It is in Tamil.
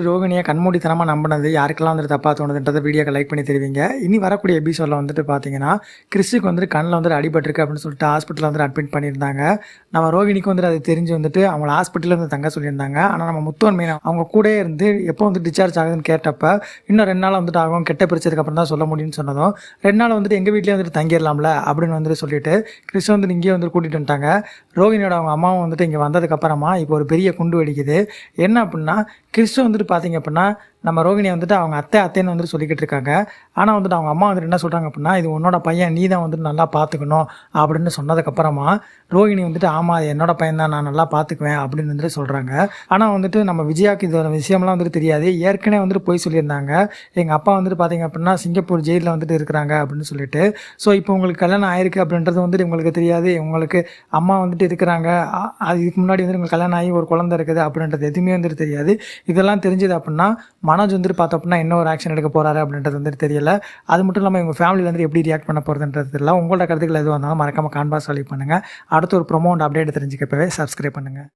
ரோகிணியை கண்மூடித்தனமா நம்பினது யாருக்கெல்லாம் வந்துட்டு தப்பா தோணுதுன்றத வீடியோக்கு லைக் பண்ணி தெரிவிங்க. இனி வரக்கூடிய எபிசோடில் வந்துட்டு பார்த்தீங்கன்னா, கிறிஸுக்கு வந்துட்டு கண்ணில் வந்துட்டு அடிபட்டிருக்கு அப்படின்னு சொல்லிட்டு ஹாஸ்பிட்டலில் வந்துட்டு அட்மிட் பண்ணியிருந்தாங்க. நம்ம ரோகிணிக்கு வந்துட்டு அது தெரிஞ்சு வந்துட்டு அவங்கள ஹாஸ்பிட்டலில் இருந்து தங்க சொல்லியிருந்தாங்க. ஆனால் நம்ம முத்துவன் மீனா அவங்க கூடயே இருந்து எப்போ வந்து டிஸ்சார்ஜ் ஆகுதுன்னு கேட்டப்ப, இன்னும் 2 நாள் வந்துட்டு ஆகும், கெட்ட பிரிச்சதுக்கப்புறம் தான் சொல்ல முடியும்னு சொன்னதும், 2 நாள் வந்துட்டு எங்கள் வீட்லேயே வந்துட்டு தங்கிடலாம்ல அப்படின்னு வந்துட்டு சொல்லிட்டு கிறிஸ் வந்துட்டு இங்கேயே வந்து கூட்டிகிட்டு வந்துட்டாங்க. ரோகிணியோட அவங்க அம்மாவும் வந்துட்டு இங்கே வந்ததுக்கப்புறமா இப்போ ஒரு பெரிய குண்டு வெடிக்குது. என்ன அப்படின்னா, கிறிஸ் வந்துட்டு பார்த்தீங்க அப்படின்னா, நம்ம ரோகிணியை வந்துட்டு அவங்க அத்தைன்னு வந்துட்டு சொல்லிக்கிட்டு இருக்காங்க. ஆனால் வந்துட்டு அவங்க அம்மா வந்துட்டு என்ன சொல்கிறாங்க அப்படின்னா, இது உன்னோட பையன், நீ தான் வந்துட்டு நல்லா பார்த்துக்கணும் அப்படின்னு சொன்னதுக்கப்புறமா ரோகிணி வந்துட்டு ஆமாம் அது என்னோட பையன் தான், நான் நல்லா பார்த்துக்குவேன் அப்படின்னு வந்துட்டு சொல்கிறாங்க. ஆனால் வந்துட்டு நம்ம விஜயாவுக்கு இதோட விஷயம்லாம் வந்துட்டு தெரியாது. ஏற்கனவே வந்துட்டு போய் சொல்லியிருந்தாங்க, எங்கள் அப்பா வந்துட்டு பார்த்தீங்க அப்படின்னா சிங்கப்பூர் ஜெயிலில் வந்துட்டு இருக்கிறாங்க அப்படின்னு சொல்லிட்டு. ஸோ இப்போ உங்களுக்கு கல்யாணம் ஆயிருக்கு அப்படின்றது வந்துட்டு உங்களுக்கு தெரியாது, உங்களுக்கு அம்மா வந்துட்டு இருக்கிறாங்க, அது இதுக்கு முன்னாடி வந்துட்டு உங்களுக்கு கல்யாணம் ஆகி ஒரு குழந்தை இருக்குது அப்படின்றது எதுவுமே வந்துட்டு தெரியாது. இதெல்லாம் தெரிஞ்சது அப்படின்னா மனோஜ் வந்துட்டு பார்த்தோம் அப்படின்னா என்ன ஒரு ஆக்ஷன் எடுக்க போகிறாரு அப்படின்றது வந்துட்டு தெரியல. அது மட்டும் இல்லாமல் இவங்க ஃபேமிலியில் வந்துட்டு எப்படி ரியாக்ட் பண்ண போகிறதுன்றது தெரியல. உங்களோட கருத்துக்கள் எதுவாக இருந்தாலும் மறக்காமல் கான்பாஸ் பண்ணி பண்ணுங்கள். அடுத்த ஒரு ப்ரொமோ அண்ட் அப்டேட் தெரிஞ்சுக்கப்பவே சப்ஸ்கிரைப் பண்ணுங்கள்.